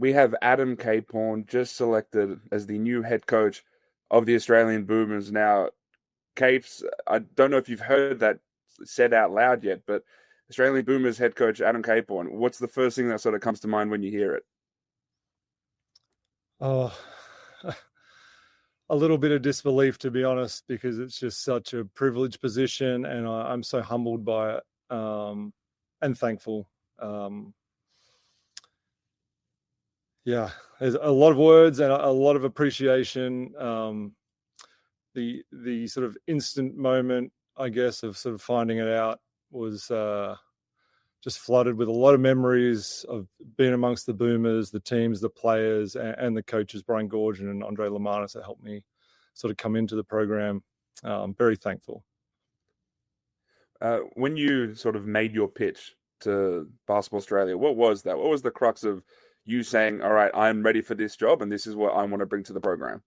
we have Adam Caporn just selected as the new head coach of the Australian Boomers. Now, Capes, I don't know if you've heard that said out loud yet, but Australian Boomers head coach Adam Caporn, what's the first thing that sort of comes to mind when you hear it? Oh, a little bit of disbelief, to be honest, because it's just such a privileged position, and I'm so humbled by it, and thankful. Yeah, there's a lot of words and a lot of appreciation. The sort of instant moment, I guess, of sort of finding it out was just flooded with a lot of memories of being amongst the Boomers, the teams, the players, and the coaches, Brian Gorgian and Andre Lamanis, that helped me sort of come into the program. I'm very thankful. When you sort of made your pitch to Basketball Australia, what was that? What was the crux of you saying, all right, I'm ready for this job and this is what I want to bring to the program?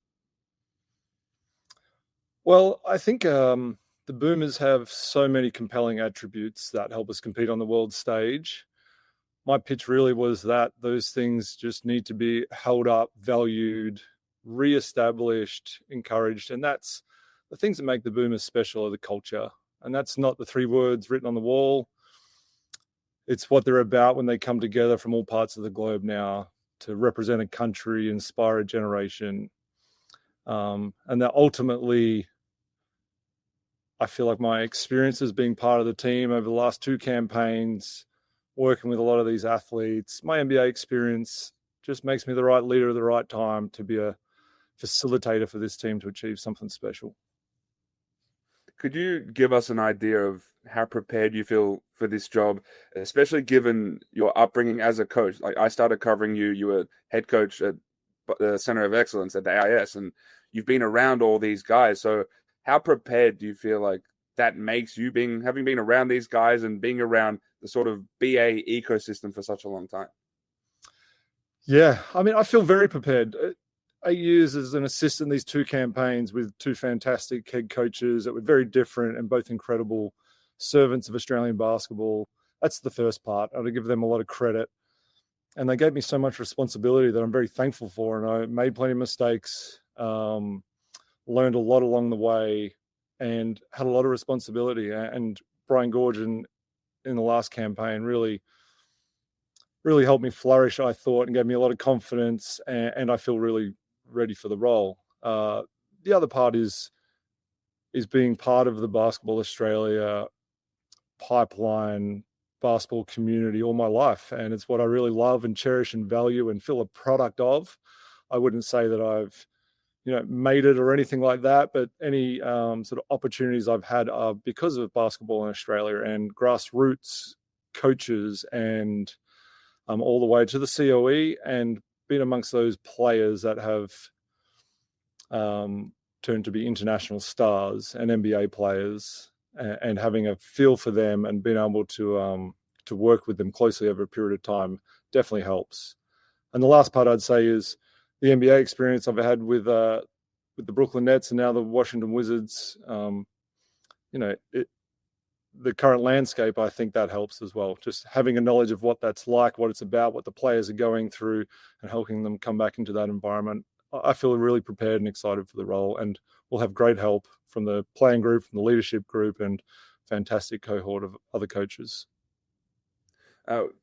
Well, I think the Boomers have so many compelling attributes that help us compete on the world stage. My pitch really was that those things just need to be held up, valued, re-established, encouraged. And that's the things that make the Boomers special are the culture. And that's not the 3 words written on the wall. It's what they're about when they come together from all parts of the globe now to represent a country, inspire a generation. And that ultimately, I feel like my experiences being part of the team over the last 2 campaigns, working with a lot of these athletes, my NBA experience just makes me the right leader at the right time to be a facilitator for this team to achieve something special. Could you give us an idea of how prepared you feel for this job, especially given your upbringing as a coach? Like, I started covering you. You were head coach at the Center of Excellence at the AIS, and you've been around all these guys. So how prepared do you feel like that makes you, having been around these guys and being around the sort of BA ecosystem for such a long time? Yeah, I mean, I feel very prepared. 8 years as an assistant, these 2 campaigns with 2 fantastic head coaches that were very different and both incredible servants of Australian basketball. That's the first part. I give them a lot of credit. And they gave me so much responsibility that I'm very thankful for. And I made plenty of mistakes, learned a lot along the way, and had a lot of responsibility. And Brian Gorgian in the last campaign really helped me flourish, I thought, and gave me a lot of confidence. And I feel really ready for the role. The other part is being part of the Basketball Australia pipeline basketball community all my life. And it's what I really love and cherish and value and feel a product of. I wouldn't say that I've made it or anything like that, but any sort of opportunities I've had are because of basketball in Australia and grassroots coaches and all the way to the COE, and been amongst those players that have turned to be international stars and NBA players, and having a feel for them and being able to work with them closely over a period of time definitely helps. And the last part I'd say is the NBA experience I've had with the Brooklyn Nets and now the Washington Wizards. The current landscape, I think that helps as well. Just having a knowledge of what that's like, what it's about, what the players are going through, and helping them come back into that environment. I feel really prepared and excited for the role, and we'll have great help from the playing group, from the leadership group, and fantastic cohort of other coaches.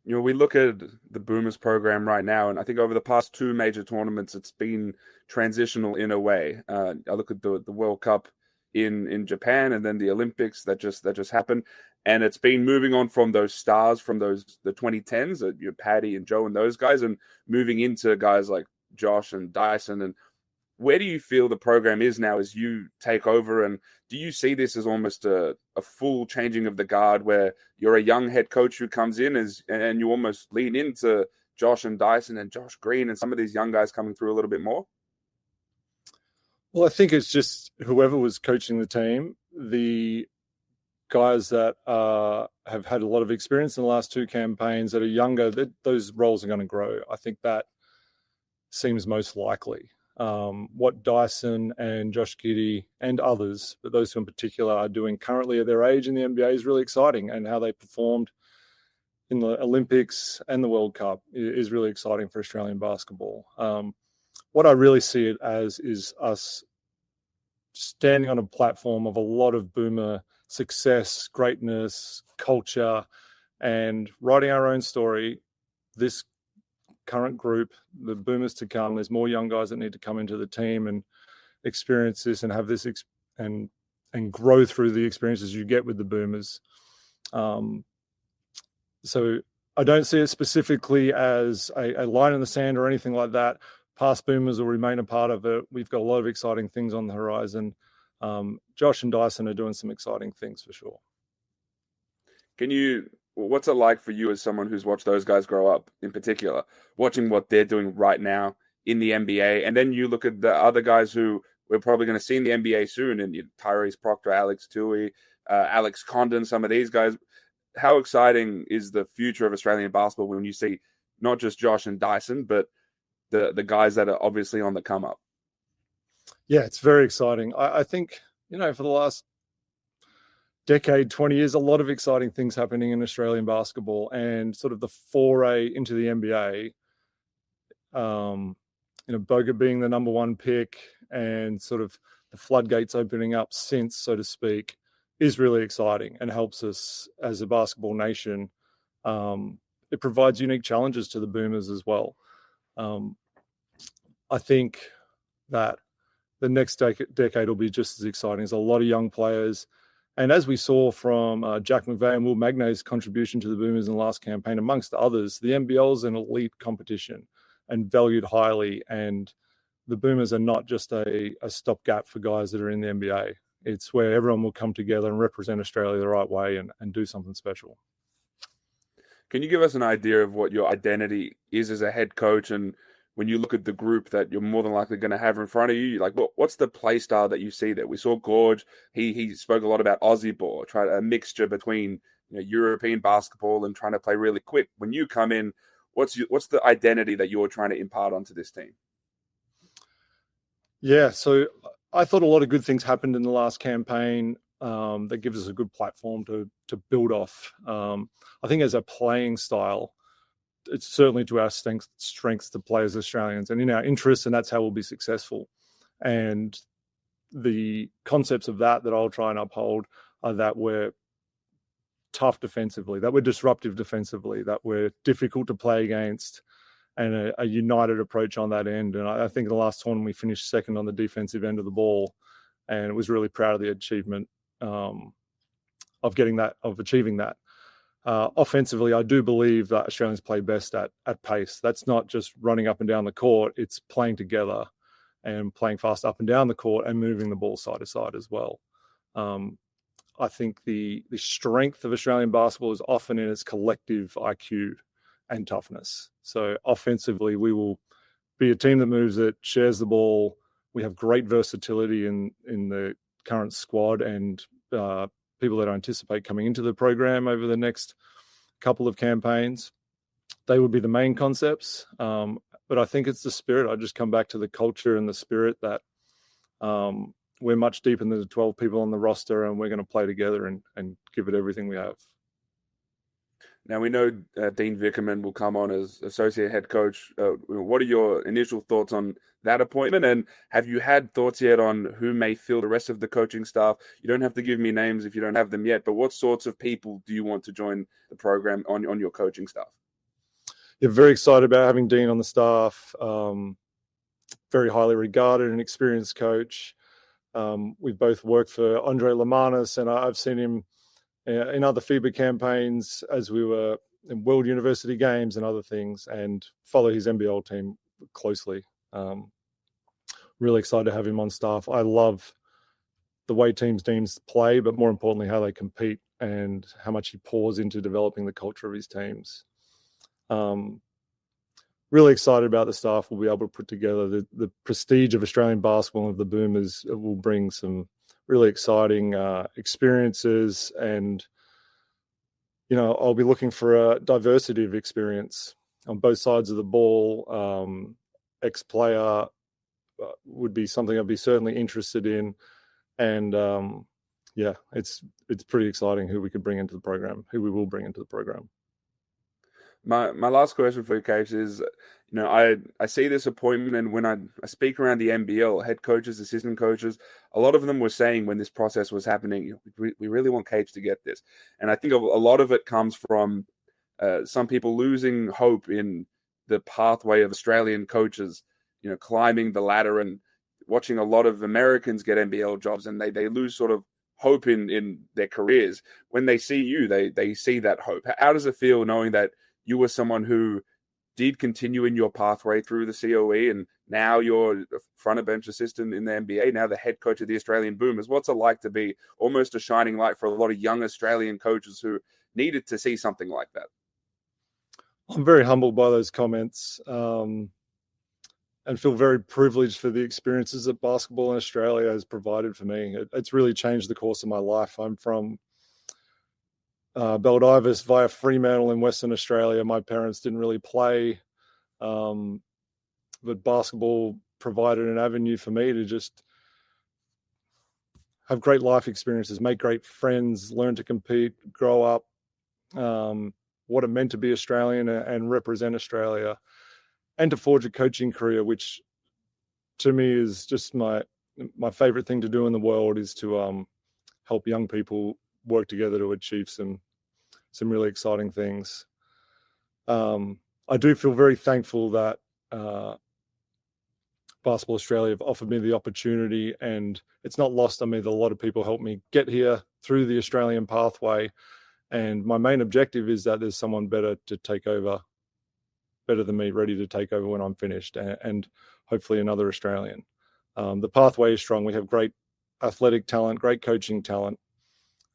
We look at the Boomers program right now, and I think over the past 2 major tournaments, it's been transitional in a way. I look at the World Cup in Japan, and then the Olympics that just happened, and it's been moving on from those stars from the 2010s, Patty and Joe and those guys, and moving into guys like Josh and Dyson. And where do you feel the program is now as you take over? And do you see this as almost a full changing of the guard, where you're a young head coach who comes in and you almost lean into Josh and Dyson and Josh Green and some of these young guys coming through a little bit more? Well, I think it's just whoever was coaching the team, the guys that have had a lot of experience in the last 2 campaigns that are younger, those roles are going to grow. I think that seems most likely. What Dyson and Josh Giddey and others, but those who in particular are doing currently at their age in the NBA is really exciting, and how they performed in the Olympics and the World Cup is really exciting for Australian basketball. What I really see it as is us standing on a platform of a lot of Boomer success, greatness, culture, and writing our own story. This current group, the Boomers to come, there's more young guys that need to come into the team and experience this and have this and grow through the experiences you get with the Boomers. So I don't see it specifically as a line in the sand or anything like that. Past Boomers will remain a part of it. We've got a lot of exciting things on the horizon. Josh and Dyson are doing some exciting things for sure. What's it like for you as someone who's watched those guys grow up, in particular, watching what they're doing right now in the NBA, and then you look at the other guys who we're probably going to see in the NBA soon, and Tyrese Proctor, Alex Tui, Alex Condon, some of these guys. How exciting is the future of Australian basketball when you see not just Josh and Dyson, but the guys that are obviously on the come up? Yeah, it's very exciting. I think, for the last decade, 20 years, a lot of exciting things happening in Australian basketball, and sort of the foray into the NBA, Bogut being the number one pick and sort of the floodgates opening up since, so to speak, is really exciting and helps us as a basketball nation. It provides unique challenges to the Boomers as well. I think that the next decade will be just as exciting. There's a lot of young players. And as we saw from Jack McVeigh and Will Magnay's contribution to the Boomers in the last campaign, amongst others, the NBL is an elite competition and valued highly. And the Boomers are not just a stopgap for guys that are in the NBA. It's where everyone will come together and represent Australia the right way and do something special. Can you give us an idea of what your identity is as a head coach? And when you look at the group that you're more than likely going to have in front of you, like what's the play style that you see there? We saw Gorge. He spoke a lot about Aussie ball, tried a mixture between European basketball and trying to play really quick. When you come in, what's the identity that you're trying to impart onto this team? Yeah, so I thought a lot of good things happened in the last campaign that gives us a good platform to build off. I think as a playing style, it's certainly to our strengths to play as Australians and in our interests, and that's how we'll be successful. And the concepts of that I'll try and uphold are that we're tough defensively, that we're disruptive defensively, that we're difficult to play against, and a united approach on that end. And I think in the last tournament we finished second on the defensive end of the ball, and was really proud of the achievement of achieving that. Offensively, I do believe that Australians play best at pace. That's not just running up and down the court, it's playing together and playing fast up and down the court and moving the ball side to side as well. I think the strength of Australian basketball is often in its collective IQ and toughness. So offensively, we will be a team that moves it, shares the ball. We have great versatility in the current squad and people that I anticipate coming into the program over the next couple of campaigns. They would be the main concepts. But I think it's the spirit. I just come back to the culture and the spirit that we're much deeper than the 12 people on the roster, and we're going to play together and give it everything we have. Now, we know Dean Vickerman will come on as associate head coach. What are your initial thoughts on that appointment? And have you had thoughts yet on who may fill the rest of the coaching staff? You don't have to give me names if you don't have them yet, but what sorts of people do you want to join the program on your coaching staff? Yeah, very excited about having Dean on the staff. Very highly regarded and experienced coach. We've both worked for Andre Lamanis, and I've seen him in other FIBA campaigns as we were in World University games and other things, and follow his NBL team closely. Really excited to have him on staff. I love the way teams play, but more importantly, how they compete and how much he pours into developing the culture of his teams. Really excited about the staff we'll be able to put together. The prestige of Australian basketball and of the Boomers will bring some really exciting experiences, and I'll be looking for a diversity of experience on both sides of the ball. Ex-player would be something I'd be certainly interested in, and it's pretty exciting who we will bring into the program. My last question for you, Case, is, I see this appointment, and when I speak around the NBL, head coaches, assistant coaches, a lot of them were saying when this process was happening, we really want Cage to get this. And I think a lot of it comes from some people losing hope in the pathway of Australian coaches, climbing the ladder and watching a lot of Americans get NBL jobs, and they lose sort of hope in their careers. When they see you, they see that hope. How does it feel knowing that you were someone who did continue in your pathway through the COE, and now you're a front of bench assistant in the NBA, now the head coach of the Australian Boomers? What's it like to be almost a shining light for a lot of young Australian coaches who needed to see something like that? I'm very humbled by those comments, and feel very privileged for the experiences that basketball in Australia has provided for me. It's really changed the course of my life. I'm from Baldivis via Fremantle in Western Australia. My parents didn't really play, but basketball provided an avenue for me to just have great life experiences, make great friends, learn to compete, grow up, what it meant to be Australian and represent Australia, and to forge a coaching career, which to me is just my favorite thing to do in the world, is to help young people work together to achieve some really exciting things. I do feel very thankful that Basketball Australia have offered me the opportunity, and it's not lost on me that a lot of people helped me get here through the Australian pathway. And my main objective is that there's someone better to take over, better than me, ready to take over when I'm finished, and hopefully another Australian. The pathway is strong. We have great athletic talent, great coaching talent.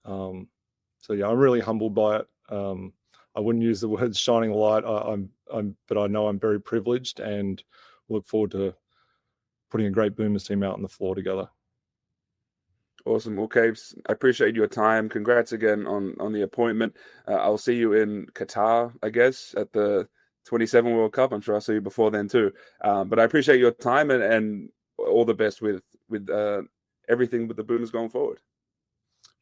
So yeah, I'm really humbled by it. I wouldn't use the words shining light. But I know I'm very privileged, and look forward to putting a great Boomers team out on the floor together. Awesome. Well, Capes, I appreciate your time. Congrats again on the appointment. I'll see you in Qatar, I guess, at the 27 World Cup. I'm sure I'll see you before then too. But I appreciate your time and all the best with everything with the Boomers going forward.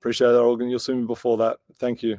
Appreciate that, Olgun. You'll see me before that. Thank you.